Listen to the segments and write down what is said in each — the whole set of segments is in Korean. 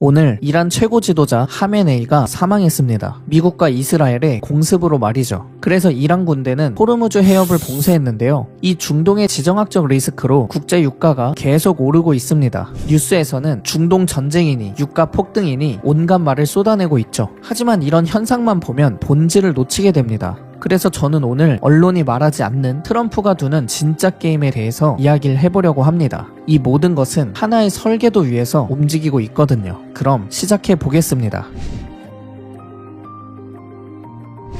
오늘 이란 최고 지도자 하메네이가 사망했습니다. 미국과 이스라엘의 공습으로 말이죠. 그래서 이란 군대는 호르무즈 해협을 봉쇄했는데요. 이 중동의 지정학적 리스크로 국제 유가가 계속 오르고 있습니다. 뉴스에서는 중동 전쟁이니 유가 폭등이니 온갖 말을 쏟아내고 있죠. 하지만 이런 현상만 보면 본질을 놓치게 됩니다. 그래서 저는 오늘 언론이 말하지 않는 트럼프가 두는 진짜 게임에 대해서 이야기를 해보려고 합니다. 이 모든 것은 하나의 설계도 위에서 움직이고 있거든요. 그럼 시작해 보겠습니다.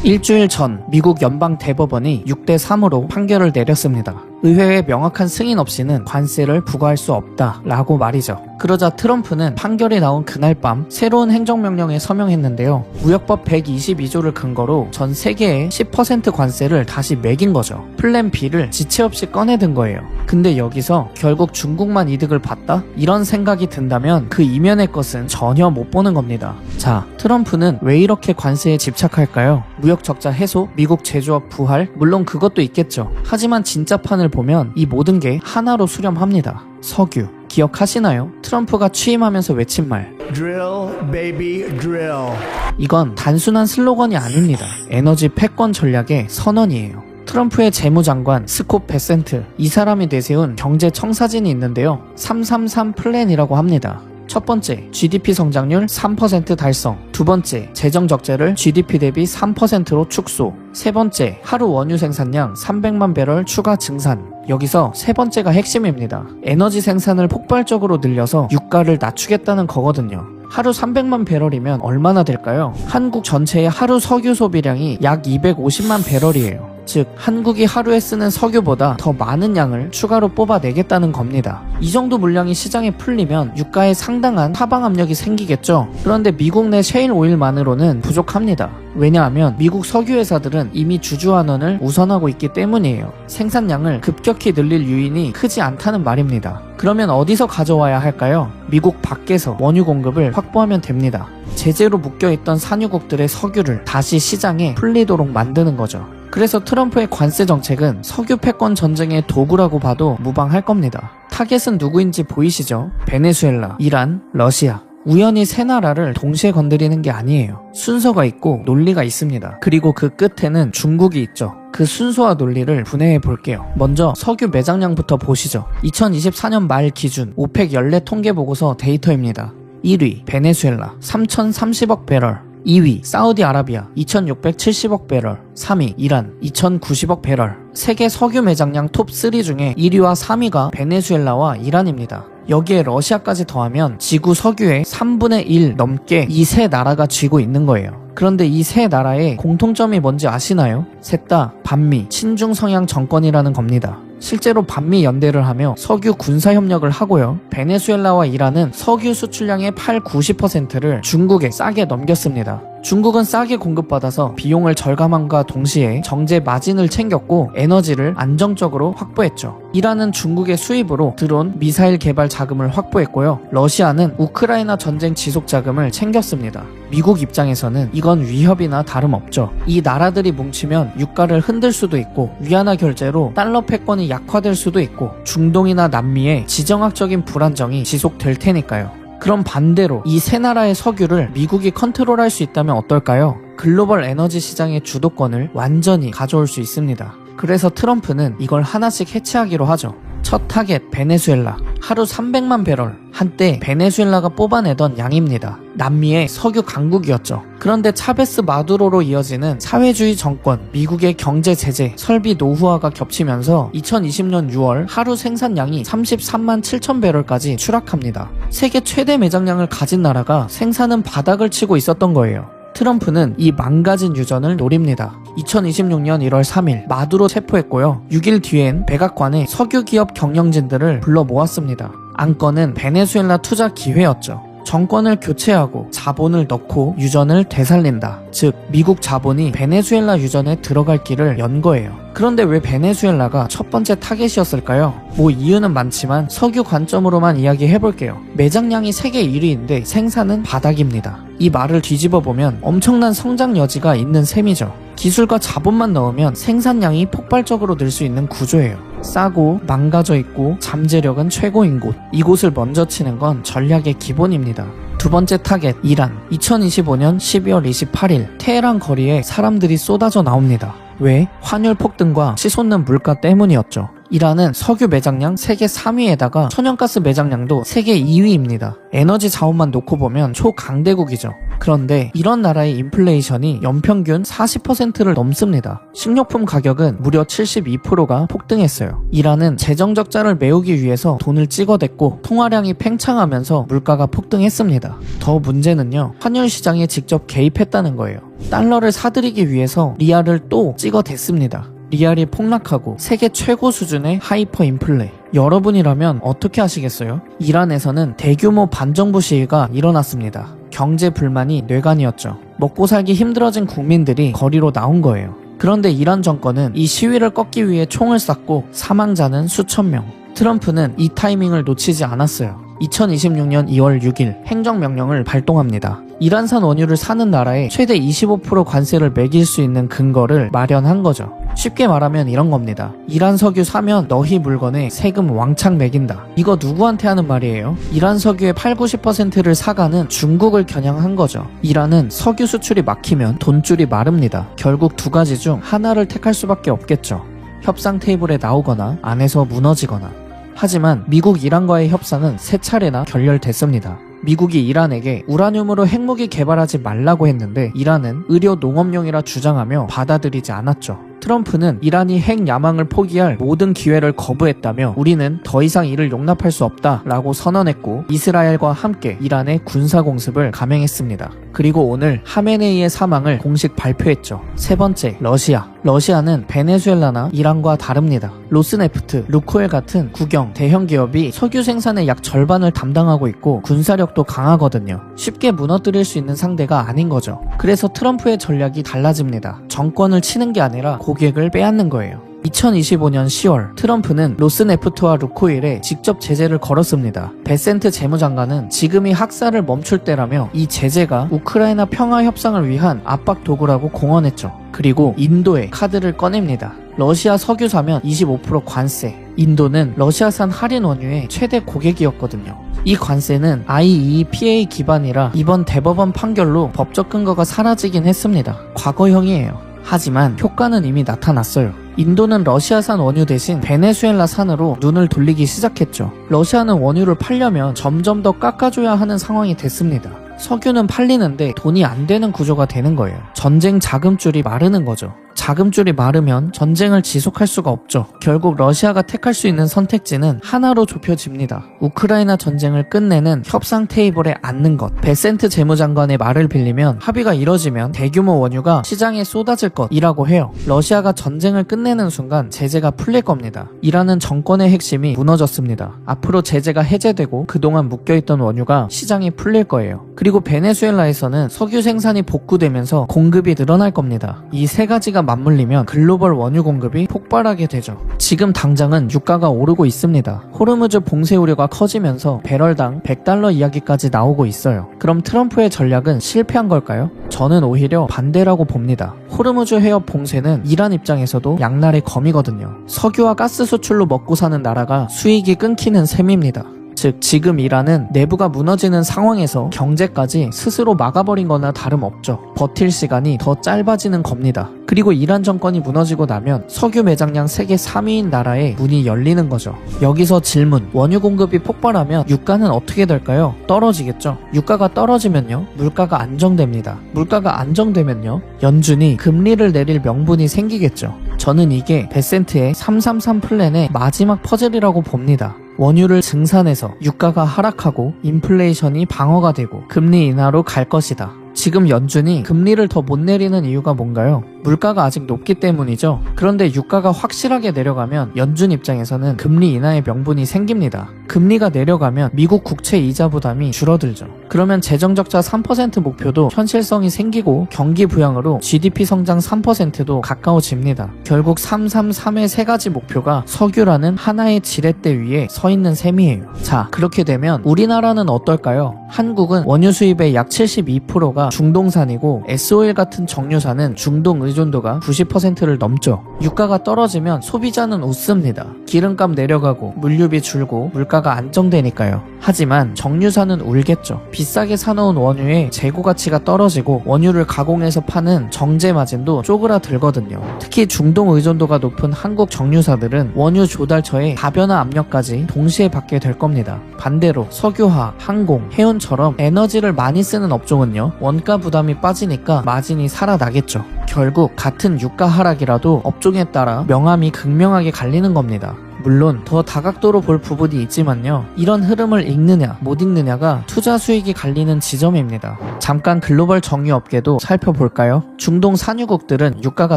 일주일 전 미국 연방 대법원이 6대3으로 판결을 내렸습니다. 의회의 명확한 승인 없이는 관세를 부과할 수 없다라고 말이죠. 그러자 트럼프는 판결이 나온 그날 밤 새로운 행정명령에 서명했는데요. 무역법 122조를 근거로 전 세계에 10% 관세를 다시 매긴 거죠. 플랜 B를 지체 없이 꺼내든 거예요. 근데 여기서 결국 중국만 이득을 봤다? 이런 생각이 든다면 그 이면의 것은 전혀 못 보는 겁니다. 자, 트럼프는 왜 이렇게 관세에 집착할까요? 무역 적자 해소, 미국 제조업 부활, 물론 그것도 있겠죠. 하지만 진짜 판을 보면 이 모든 게 하나로 수렴합니다. 석유. 기억하시나요? 트럼프가 취임하면서 외친 말 Drill, baby, drill. 이건 단순한 슬로건이 아닙니다. 에너지 패권 전략의 선언이에요. 트럼프의 재무장관 스콧 베센트, 이 사람이 내세운 경제 청사진이 있는데요. 333 플랜이라고 합니다. 첫 번째, GDP 성장률 3% 달성. 두 번째, 재정 적자를 GDP 대비 3%로 축소. 세 번째, 하루 원유 생산량 300만 배럴 추가 증산. 여기서 세 번째가 핵심입니다. 에너지 생산을 폭발적으로 늘려서 유가를 낮추겠다는 거거든요. 하루 300만 배럴이면 얼마나 될까요? 한국 전체의 하루 석유 소비량이 약 250만 배럴이에요. 즉 한국이 하루에 쓰는 석유보다 더 많은 양을 추가로 뽑아내겠다는 겁니다. 이 정도 물량이 시장에 풀리면 유가에 상당한 하방 압력이 생기겠죠. 그런데 미국 내 셰일 오일만으로는 부족합니다. 왜냐하면 미국 석유 회사들은 이미 주주환원을 우선하고 있기 때문이에요. 생산량을 급격히 늘릴 요인이 크지 않다는 말입니다. 그러면 어디서 가져와야 할까요? 미국 밖에서 원유 공급을 확보하면 됩니다. 제재로 묶여있던 산유국들의 석유를 다시 시장에 풀리도록 만드는 거죠. 그래서 트럼프의 관세 정책은 석유 패권 전쟁의 도구라고 봐도 무방할 겁니다. 타겟은 누구인지 보이시죠? 베네수엘라, 이란, 러시아. 우연히 세 나라를 동시에 건드리는 게 아니에요. 순서가 있고 논리가 있습니다. 그리고 그 끝에는 중국이 있죠. 그 순서와 논리를 분해해 볼게요. 먼저 석유 매장량부터 보시죠. 2024년 말 기준 오펙 연례 통계 보고서 데이터입니다. 1위 베네수엘라 3030억 배럴, 2위 사우디아라비아 2670억 배럴, 3위 이란 2090억 배럴. 세계 석유 매장량 톱3 중에 1위와 3위가 베네수엘라와 이란입니다. 여기에 러시아까지 더하면 지구 석유의 3분의 1 넘게 이 세 나라가 쥐고 있는 거예요. 그런데 이 세 나라의 공통점이 뭔지 아시나요? 셋 다 반미, 친중 성향 정권이라는 겁니다. 실제로 반미 연대를 하며 석유 군사 협력을 하고요. 베네수엘라와 이란은 석유 수출량의 80-90%를 중국에 싸게 넘겼습니다. 중국은 싸게 공급받아서 비용을 절감함과 동시에 정제 마진을 챙겼고 에너지를 안정적으로 확보했죠. 이란은 중국의 수입으로 드론, 미사일 개발 자금을 확보했고요. 러시아는 우크라이나 전쟁 지속 자금을 챙겼습니다. 미국 입장에서는 이건 위협이나 다름없죠. 이 나라들이 뭉치면 유가를 흔들 수도 있고 위안화 결제로 달러 패권이 약화될 수도 있고 중동이나 남미의 지정학적인 불안정이 지속될 테니까요. 그럼 반대로 이 세 나라의 석유를 미국이 컨트롤할 수 있다면 어떨까요? 글로벌 에너지 시장의 주도권을 완전히 가져올 수 있습니다. 그래서 트럼프는 이걸 하나씩 해체하기로 하죠. 첫 타겟 베네수엘라, 하루 300만 배럴. 한때 베네수엘라가 뽑아내던 양입니다. 남미의 석유 강국이었죠. 그런데 차베스 마두로로 이어지는 사회주의 정권, 미국의 경제 제재, 설비 노후화가 겹치면서 2020년 6월 하루 생산량이 33만 7천 배럴까지 추락합니다. 세계 최대 매장량을 가진 나라가 생산은 바닥을 치고 있었던 거예요. 트럼프는 이 망가진 유전을 노립니다. 2026년 1월 3일 마두로 체포했고요. 6일 뒤엔 백악관에 석유기업 경영진들을 불러 모았습니다. 안건은 베네수엘라 투자 기회였죠. 정권을 교체하고 자본을 넣고 유전을 되살린다. 즉 미국 자본이 베네수엘라 유전에 들어갈 길을 연 거예요. 그런데 왜 베네수엘라가 첫 번째 타겟이었을까요? 뭐 이유는 많지만 석유 관점으로만 이야기해볼게요. 매장량이 세계 1위인데 생산은 바닥입니다. 이 말을 뒤집어 보면 엄청난 성장 여지가 있는 셈이죠. 기술과 자본만 넣으면 생산량이 폭발적으로 늘 수 있는 구조예요. 싸고 망가져 있고 잠재력은 최고인 곳. 이곳을 먼저 치는 건 전략의 기본입니다. 두 번째 타겟 이란. 2025년 12월 28일 테헤란 거리에 사람들이 쏟아져 나옵니다. 왜? 환율 폭등과 치솟는 물가 때문이었죠. 이란은 석유 매장량 세계 3위에다가 천연가스 매장량도 세계 2위입니다. 에너지 자원만 놓고 보면 초강대국이죠. 그런데 이런 나라의 인플레이션이 연평균 40%를 넘습니다. 식료품 가격은 무려 72%가 폭등했어요. 이란은 재정 적자를 메우기 위해서 돈을 찍어댔고 통화량이 팽창하면서 물가가 폭등했습니다. 더 문제는요, 환율 시장에 직접 개입했다는 거예요. 달러를 사들이기 위해서 리알을 또 찍어댔습니다. 리알이 폭락하고 세계 최고 수준의 하이퍼 인플레. 여러분이라면 어떻게 하시겠어요? 이란에서는 대규모 반정부 시위가 일어났습니다. 경제 불만이 뇌관이었죠. 먹고 살기 힘들어진 국민들이 거리로 나온 거예요. 그런데 이란 정권은 이 시위를 꺾기 위해 총을 쐈고 사망자는 수천 명. 트럼프는 이 타이밍을 놓치지 않았어요. 2026년 2월 6일 행정명령을 발동합니다. 이란산 원유를 사는 나라에 최대 25% 관세를 매길 수 있는 근거를 마련한 거죠. 쉽게 말하면 이런 겁니다. 이란 석유 사면 너희 물건에 세금 왕창 매긴다. 이거 누구한테 하는 말이에요? 이란 석유의 80~90%를 사가는 중국을 겨냥한 거죠. 이란은 석유 수출이 막히면 돈줄이 마릅니다. 결국 두 가지 중 하나를 택할 수밖에 없겠죠. 협상 테이블에 나오거나 안에서 무너지거나. 하지만 미국 이란과의 협상은 3차례나 결렬됐습니다. 미국이 이란에게 우라늄으로 핵무기 개발하지 말라고 했는데 이란은 의료 농업용이라 주장하며 받아들이지 않았죠. 트럼프는 이란이 핵 야망을 포기할 모든 기회를 거부했다며 우리는 더 이상 이를 용납할 수 없다라고 선언했고 이스라엘과 함께 이란의 군사공습을 감행했습니다. 그리고 오늘 하메네이의 사망을 공식 발표했죠. 세 번째, 러시아. 러시아는 베네수엘라나 이란과 다릅니다. 로스네프트, 루코일 같은 국영, 대형 기업이 석유 생산의 약 절반을 담당하고 있고 군사력도 강하거든요. 쉽게 무너뜨릴 수 있는 상대가 아닌 거죠. 그래서 트럼프의 전략이 달라집니다. 정권을 치는 게 아니라 고객을 빼앗는 거예요. 2025년 10월 트럼프는 로스네프트와 루코일에 직접 제재를 걸었습니다. 베센트 재무장관은 지금이 학살을 멈출 때라며 이 제재가 우크라이나 평화 협상을 위한 압박 도구라고 공언했죠. 그리고 인도에 카드를 꺼냅니다. 러시아 석유 사면 25% 관세. 인도는 러시아산 할인 원유의 최대 고객이었거든요. 이 관세는 IEEPA 기반이라 이번 대법원 판결로 법적 근거가 사라지긴 했습니다. 과거형이에요. 하지만 효과는 이미 나타났어요. 인도는 러시아산 원유 대신 베네수엘라산으로 눈을 돌리기 시작했죠. 러시아는 원유를 팔려면 점점 더 깎아줘야 하는 상황이 됐습니다. 석유는 팔리는데 돈이 안 되는 구조가 되는 거예요. 전쟁 자금줄이 마르는 거죠. 자금줄이 마르면 전쟁을 지속할 수가 없죠. 결국 러시아가 택할 수 있는 선택지는 하나로 좁혀집니다. 우크라이나 전쟁을 끝내는 협상 테이블에 앉는 것. 베센트 재무장관의 말을 빌리면 합의가 이뤄지면 대규모 원유가 시장에 쏟아질 것이라고 해요. 러시아가 전쟁을 끝내는 순간 제재가 풀릴 겁니다. 이란은 정권의 핵심이 무너졌습니다. 앞으로 제재가 해제되고 그동안 묶여있던 원유가 시장이 풀릴 거예요. 그리고 베네수엘라에서는 석유 생산이 복구되면서 공급이 늘어날 겁니다. 이 세 가지가 맞물리면 글로벌 원유 공급이 폭발하게 되죠. 지금 당장은 유가가 오르고 있습니다. 호르무즈 봉쇄 우려가 커지면서 배럴당 $100 이야기까지 나오고 있어요. 그럼 트럼프의 전략은 실패한 걸까요? 저는 오히려 반대라고 봅니다. 호르무즈 해협 봉쇄는 이란 입장에서도 양날의 검이거든요. 석유와 가스 수출로 먹고 사는 나라가 수익이 끊기는 셈입니다. 즉 지금 이란은 내부가 무너지는 상황에서 경제까지 스스로 막아버린 거나 다름없죠. 버틸 시간이 더 짧아지는 겁니다. 그리고 이란 정권이 무너지고 나면 석유 매장량 세계 3위인 나라에 문이 열리는 거죠. 여기서 질문, 원유 공급이 폭발하면 유가는 어떻게 될까요? 떨어지겠죠. 유가가 떨어지면요, 물가가 안정됩니다. 물가가 안정되면요, 연준이 금리를 내릴 명분이 생기겠죠. 저는 이게 베센트의 333 플랜의 마지막 퍼즐이라고 봅니다. 원유를 증산해서 유가가 하락하고 인플레이션이 방어가 되고 금리 인하로 갈 것이다. 지금 연준이 금리를 더 못 내리는 이유가 뭔가요? 물가가 아직 높기 때문이죠. 그런데 유가가 확실하게 내려가면 연준 입장에서는 금리 인하의 명분이 생깁니다. 금리가 내려가면 미국 국채 이자 부담이 줄어들죠. 그러면 재정적자 3% 목표도 현실성이 생기고 경기 부양으로 GDP 성장 3%도 가까워집니다. 결국 333의 세 가지 목표가 석유라는 하나의 지렛대 위에 서 있는 셈이에요. 자, 그렇게 되면 우리나라는 어떨까요? 한국은 원유 수입의 약 72%가 중동산이고 S-오일 같은 정유사는 중동 의존도가 90%를 넘죠. 유가가 떨어지면 소비자는 웃습니다. 기름값 내려가고 물류비 줄고 물가가 안정되니까요. 하지만 정유사는 울겠죠. 비싸게 사놓은 원유의 재고 가치가 떨어지고 원유를 가공해서 파는 정제 마진도 쪼그라들거든요. 특히 중동 의존도가 높은 한국 정유사들은 원유 조달처의 다변화 압력까지 동시에 받게 될 겁니다. 반대로 석유화, 항공, 해운처럼 에너지를 많이 쓰는 업종은요, 원가 부담이 빠지니까 마진이 살아나겠죠. 결국 같은 유가 하락이라도 업종에 따라 명암이 극명하게 갈리는 겁니다. 물론 더 다각도로 볼 부분이 있지만요, 이런 흐름을 읽느냐 못 읽느냐가 투자 수익이 갈리는 지점입니다. 잠깐 글로벌 정유업계도 살펴볼까요? 중동 산유국들은 유가가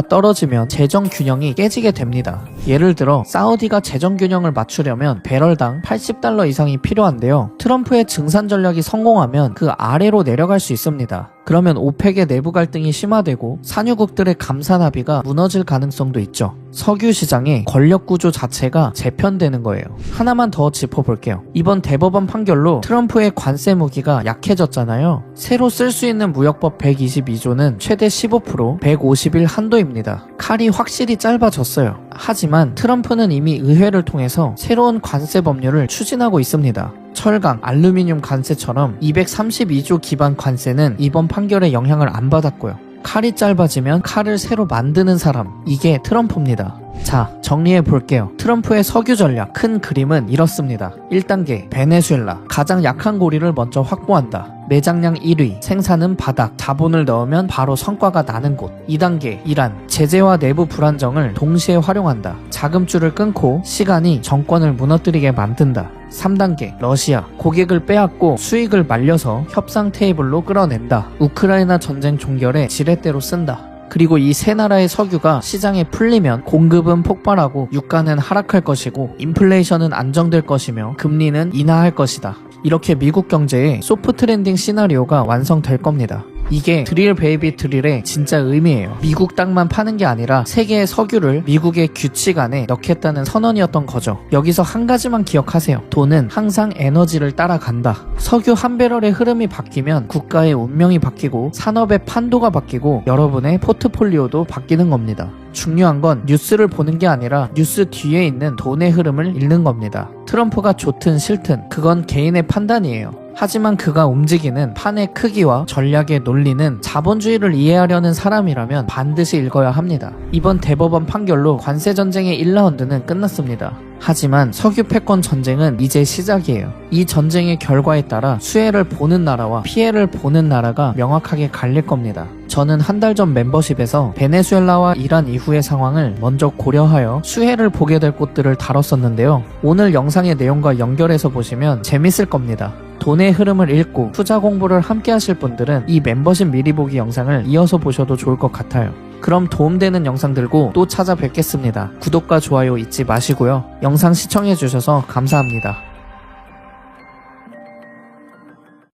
떨어지면 재정 균형이 깨지게 됩니다. 예를 들어 사우디가 재정 균형을 맞추려면 배럴당 $80 이상이 필요한데요, 트럼프의 증산 전략이 성공하면 그 아래로 내려갈 수 있습니다. 그러면 오펙의 내부 갈등이 심화되고 산유국들의 감산 합의가 무너질 가능성도 있죠. 석유 시장의 권력 구조 자체가 재편되는 거예요. 하나만 더 짚어볼게요. 이번 대법원 판결로 트럼프의 관세 무기가 약해졌잖아요. 새로 쓸 수 있는 무역법 122조는 최대 15%, 150일 한도입니다. 칼이 확실히 짧아졌어요. 하지만 트럼프는 이미 의회를 통해서 새로운 관세 법률을 추진하고 있습니다. 철강, 알루미늄 관세처럼 232조 기반 관세는 이번 판결에 영향을 안 받았고요. 칼이 짧아지면 칼을 새로 만드는 사람, 이게 트럼프입니다. 자, 정리해 볼게요. 트럼프의 석유 전략, 큰 그림은 이렇습니다. 1단계, 베네수엘라, 가장 약한 고리를 먼저 확보한다. 매장량 1위, 생산은 바닥, 자본을 넣으면 바로 성과가 나는 곳. 2단계, 이란, 제재와 내부 불안정을 동시에 활용한다. 자금줄을 끊고 시간이 정권을 무너뜨리게 만든다. 3단계, 러시아, 고객을 빼앗고 수익을 말려서 협상 테이블로 끌어낸다. 우크라이나 전쟁 종결에 지렛대로 쓴다. 그리고 이 세 나라의 석유가 시장에 풀리면 공급은 폭발하고 유가는 하락할 것이고 인플레이션은 안정될 것이며 금리는 인하할 것이다. 이렇게 미국 경제의 소프트 랜딩 시나리오가 완성될 겁니다. 이게 드릴 베이비 드릴의 진짜 의미예요. 미국 땅만 파는 게 아니라 세계의 석유를 미국의 규칙 안에 넣겠다는 선언이었던 거죠. 여기서 한 가지만 기억하세요. 돈은 항상 에너지를 따라간다. 석유 한 배럴의 흐름이 바뀌면 국가의 운명이 바뀌고 산업의 판도가 바뀌고 여러분의 포트폴리오도 바뀌는 겁니다. 중요한 건 뉴스를 보는 게 아니라 뉴스 뒤에 있는 돈의 흐름을 읽는 겁니다. 트럼프가 좋든 싫든 그건 개인의 판단이에요. 하지만 그가 움직이는 판의 크기와 전략의 논리는 자본주의를 이해하려는 사람이라면 반드시 읽어야 합니다. 이번 대법원 판결로 관세 전쟁의 1라운드는 끝났습니다. 하지만 석유 패권 전쟁은 이제 시작이에요. 이 전쟁의 결과에 따라 수혜를 보는 나라와 피해를 보는 나라가 명확하게 갈릴 겁니다. 저는 한 달 전 멤버십에서 베네수엘라와 이란 이후의 상황을 먼저 고려하여 수혜를 보게 될 곳들을 다뤘었는데요. 오늘 영상의 내용과 연결해서 보시면 재밌을 겁니다. 돈의 흐름을 읽고 투자 공부를 함께 하실 분들은 이 멤버십 미리 보기 영상을 이어서 보셔도 좋을 것 같아요. 그럼 도움되는 영상 들고 또 찾아뵙겠습니다. 구독과 좋아요 잊지 마시고요. 영상 시청해주셔서 감사합니다.